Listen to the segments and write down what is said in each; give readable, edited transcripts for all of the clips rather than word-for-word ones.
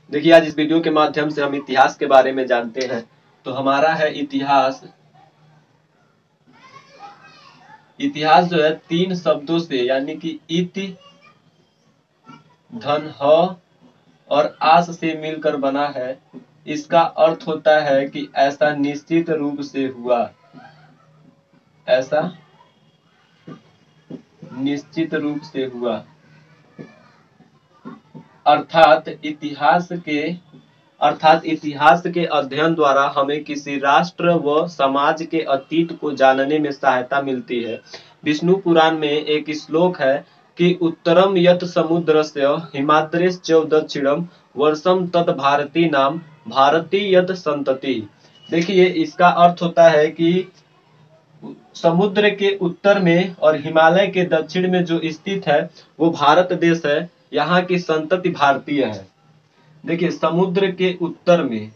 देखिए, आज इस वीडियो के माध्यम से हम इतिहास के बारे में जानते हैं। तो हमारा है इतिहास। इतिहास जो है 3 शब्दों से यानी कि इति, धन, ह और आस से मिलकर बना है। इसका अर्थ होता है कि ऐसा निश्चित रूप से हुआ, ऐसा निश्चित रूप से हुआ। अर्थात इतिहास के अध्ययन द्वारा हमें किसी राष्ट्र व समाज के अतीत को जानने में सहायता मिलती है। विष्णु पुराण में एक श्लोक है कि उत्तरम यत समुद्रस्य हिमाद्रेश्च दक्षिणम वर्षम तत् भारती नाम भारती यत संतति। देखिए, इसका अर्थ होता है कि समुद्र के उत्तर में और हिमालय के दक्षिण में जो स्थित है वो भारत देश है। यहाँ की संतति भारतीय है। देखिए, समुद्र के उत्तर में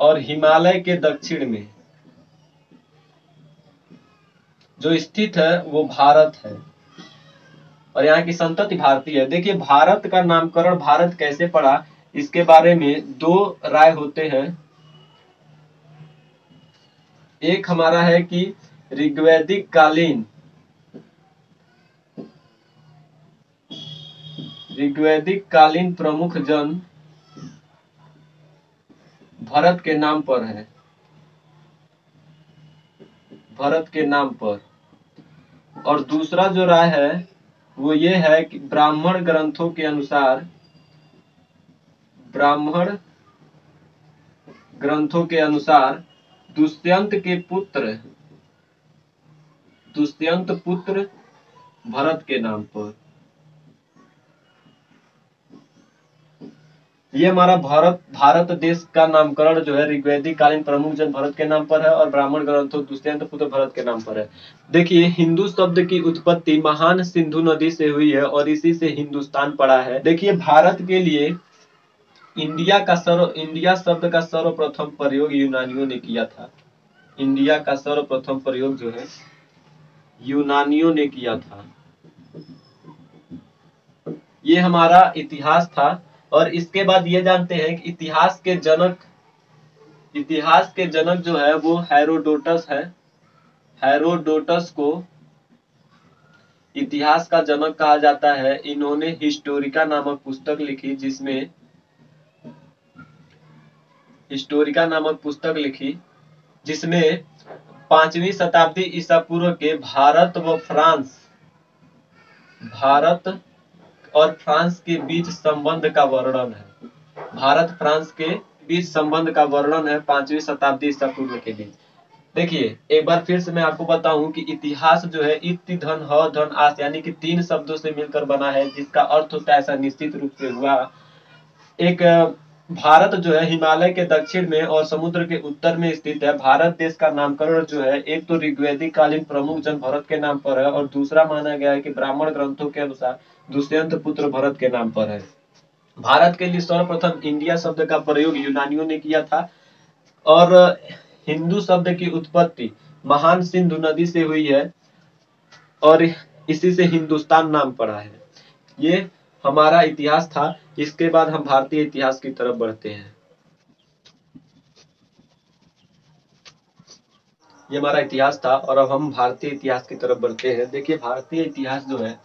और हिमालय के दक्षिण में जो स्थित है वो भारत है और यहाँ की संतति भारतीय है। देखिए, भारत का नामकरण भारत कैसे पड़ा, इसके बारे में 2 राय होते हैं। एक हमारा है कि ऋग्वैदिक कालीन प्रमुख जन भरत के नाम पर है, भरत के नाम पर। और दूसरा जो राय है वो ये है कि ब्राह्मण ग्रंथों के अनुसार दुष्यंत पुत्र भरत के नाम पर। ये हमारा भारत देश का नामकरण जो है ऋग्वैदिक कालीन प्रमुख जन भरत के नाम पर है और ब्राह्मण ग्रंथों दुष्यंत पुत्र भरत के नाम पर है। देखिए, हिंदू शब्द की उत्पत्ति महान सिंधु नदी से हुई है और इसी से हिंदुस्तान पड़ा है। देखिए, भारत के लिए इंडिया शब्द का सर्वप्रथम प्रयोग यूनानियों ने किया था। इंडिया का सर्वप्रथम प्रयोग जो है यूनानियों ने किया था। ये हमारा इतिहास था। और इसके बाद ये जानते हैं कि इतिहास के जनक जो है वो हेरोडोटस है। हेरोडोटस को इतिहास का जनक कहा जाता है। इन्होंने हिस्टोरिका नामक पुस्तक लिखी जिसमें 5वीं शताब्दी ईसा पूर्व के भारत और फ्रांस के बीच संबंध का वर्णन है। भारत फ्रांस के बीच संबंध का वर्णन है 5वीं शताब्दी ईसा पूर्व के बीच। देखिए, एक बार फिर से मैं आपको बताऊं कि इतिहास जो है इति, धन, ह, धन, आस यानी कि 3 शब्दों से मिलकर बना है, जिसका अर्थ होता है ऐसा निश्चित रूप से हुआ। एक भारत जो है हिमालय के दक्षिण में और समुद्र के उत्तर में स्थित है। भारत देश का नामकरण जो है एक तो ऋग्वैदिक कालीन प्रमुख जन भरत के नाम पर है और दूसरा माना गया है कि ब्राह्मण ग्रंथों के अनुसार दुष्यंत पुत्र भरत के नाम पर है। भारत के लिए सर्वप्रथम इंडिया शब्द का प्रयोग यूनानियों ने किया था और हिंदू शब्द की उत्पत्ति महान सिंधु नदी से हुई है और इसी से हिंदुस्तान नाम पड़ा है। ये हमारा इतिहास था। इसके बाद हम भारतीय इतिहास की तरफ बढ़ते हैं। ये हमारा इतिहास था और अब हम भारतीय इतिहास की तरफ बढ़ते हैं। देखिए, भारतीय इतिहास जो है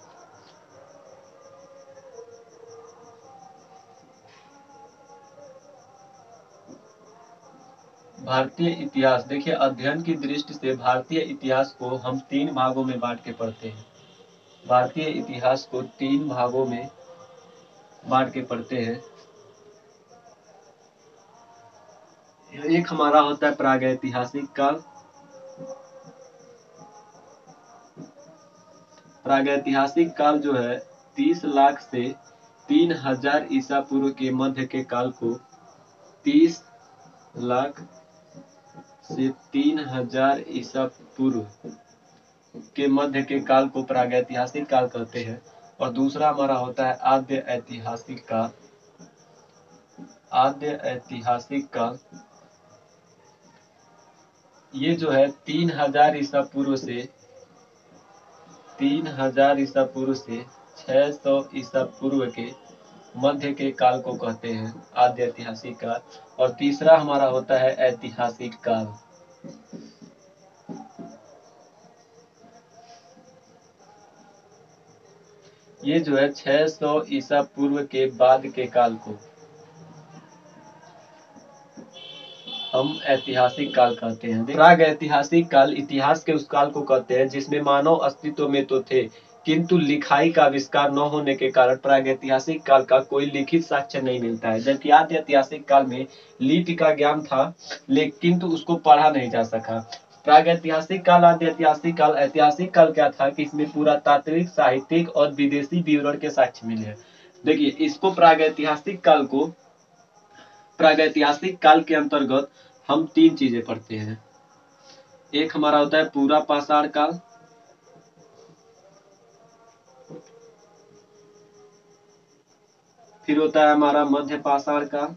देखिए, अध्ययन की दृष्टि से भारतीय इतिहास को हम 3 भागों में बांट के पढ़ते हैं। भारतीय इतिहास को 3 भागों में बांट के पढ़ते हैं। एक हमारा होता है प्रागैतिहासिक काल। प्रागैतिहासिक काल जो है 30 लाख से 3000 ईसा पूर्व के मध्य के काल को 30 लाख से 3000 ईसा पूर्व के मध्य के काल को प्रागैतिहासिक काल कहते हैं। और दूसरा हमारा होता है आद्य ऐतिहासिक काल। ये जो है 3000 ईसा पूर्व से 600 ईसा पूर्व के मध्य के काल को कहते हैं आद्य ऐतिहासिक काल। और तीसरा हमारा होता है ऐतिहासिक काल। ये जो है 600 ईसा पूर्व के बाद के काल को हम ऐतिहासिक काल कहते हैं। प्राग ऐतिहासिक काल इतिहास के उस काल को कहते हैं जिसमें मानव अस्तित्व में तो थे, किंतु लिखाई का आविष्कार न होने के कारण प्रागैतिहासिक काल का कोई लिखित साक्ष्य नहीं मिलता है। जबकि आद्य ऐतिहासिक काल में लिपि का ज्ञान था लेकिन किंतु उसको पढ़ा नहीं जा सका। प्रागैतिहासिक काल, आद्य ऐतिहासिक काल। ऐतिहासिक काल क्या था कि इसमें पुरातात्विक, साहित्यिक और विदेशी विवरण के साक्ष्य मिले हैं। देखिए, इसको प्रागैतिहासिक काल के अंतर्गत हम 3 चीजें पढ़ते हैं। एक हमारा होता है पूरा पाषाण काल, फिर होता है हमारा मध्य पाषाण काल,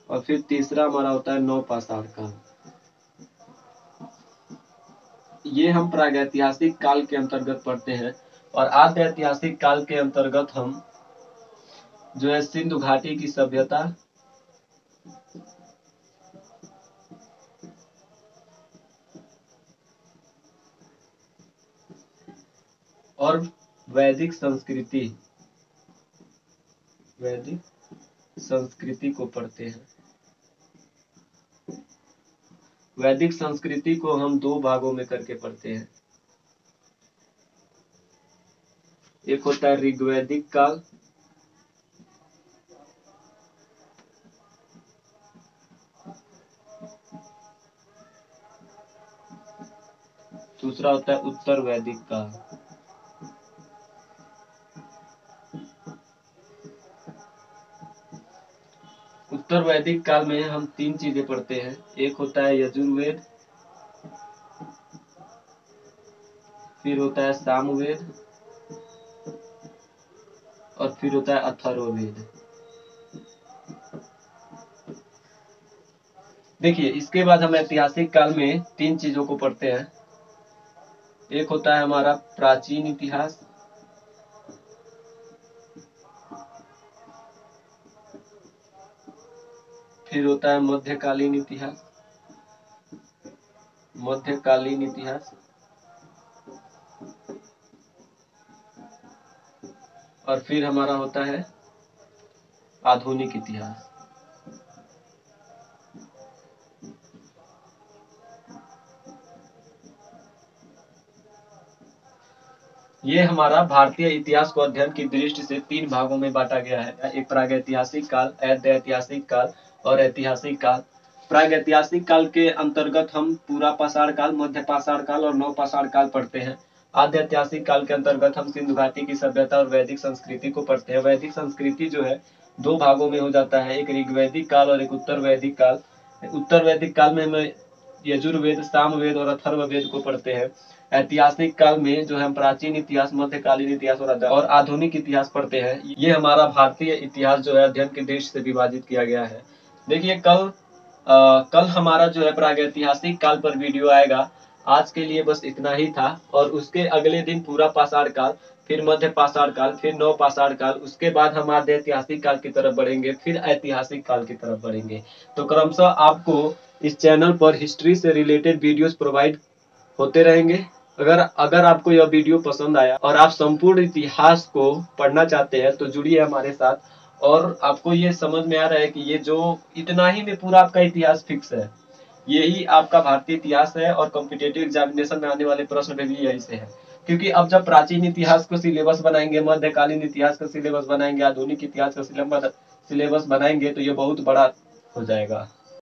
और फिर तीसरा हमारा होता है नव पाषाण काल। ये हम प्रागैतिहासिक काल के अंतर्गत पढ़ते हैं। और आद्य ऐतिहासिक काल के अंतर्गत हम जो है सिंधु घाटी की सभ्यता, और वैदिक संस्कृति को पढ़ते हैं। वैदिक संस्कृति को हम 2 भागों में करके पढ़ते हैं। एक होता है ऋग्वैदिक काल, दूसरा होता है उत्तर वैदिक काल। उत्तर वैदिक काल में हम 3 चीजें पढ़ते हैं। एक होता है यजुर्वेद, फिर होता है सामवेद, और फिर होता है अथर्ववेद। देखिए, इसके बाद हम ऐतिहासिक काल में 3 चीजों को पढ़ते हैं। एक होता है हमारा प्राचीन इतिहास, फिर होता है मध्यकालीन इतिहास, और फिर हमारा होता है आधुनिक इतिहास। ये हमारा भारतीय इतिहास को अध्ययन की दृष्टि से 3 भागों में बांटा गया है। एक प्रागैतिहासिक काल, ऐतिहासिक काल और ऐतिहासिक काल। प्रागैतिहासिक काल के अंतर्गत हम पूरा पाषाण काल, मध्य पाषाण काल और नव पाषाण काल पढ़ते हैं। आद्य ऐतिहासिक काल के अंतर्गत हम सिंधु घाटी की सभ्यता और वैदिक संस्कृति को पढ़ते हैं। वैदिक संस्कृति जो है 2 भागों में हो जाता है, एक ऋग्वैदिक काल और एक उत्तर वैदिक काल। उत्तर वैदिक काल में हम यजुर्वेद, सामवेद और अथर्ववेद को पढ़ते हैं। ऐतिहासिक काल में जो हम प्राचीन इतिहास, मध्यकालीन इतिहास और आधुनिक इतिहास पढ़ते हैं। ये हमारा भारतीय इतिहास जो है अध्ययन के दृष्टि से विभाजित किया गया है। देखिए, कल हमारा जो है प्रागैतिहासिक काल पर वीडियो आएगा। आज के लिए बस इतना ही था। और उसके अगले दिन पूरा पाषाण काल, फिर मध्य पाषाण काल, फिर नव पाषाण काल। उसके बाद हम आद्य ऐतिहासिक काल की तरफ बढ़ेंगे, फिर ऐतिहासिक काल की तरफ बढ़ेंगे। तो क्रमशः आपको इस चैनल पर हिस्ट्री से रिलेटेड वीडियोस प्रोवाइड होते रहेंगे। अगर आपको यह वीडियो पसंद आया और आप संपूर्ण इतिहास को पढ़ना चाहते हैं तो जुड़िए हमारे साथ। और आपको ये समझ में आ रहा है कि ये जो इतना ही में पूरा आपका इतिहास फिक्स है, यही आपका भारतीय इतिहास है। और कॉम्पिटिटिव एग्जामिनेशन में आने वाले प्रश्न भी यही से है। क्योंकि अब जब प्राचीन इतिहास को सिलेबस बनाएंगे, मध्यकालीन इतिहास का सिलेबस बनाएंगे, आधुनिक इतिहास का सिलेबस बनाएंगे, तो ये बहुत बड़ा हो जाएगा।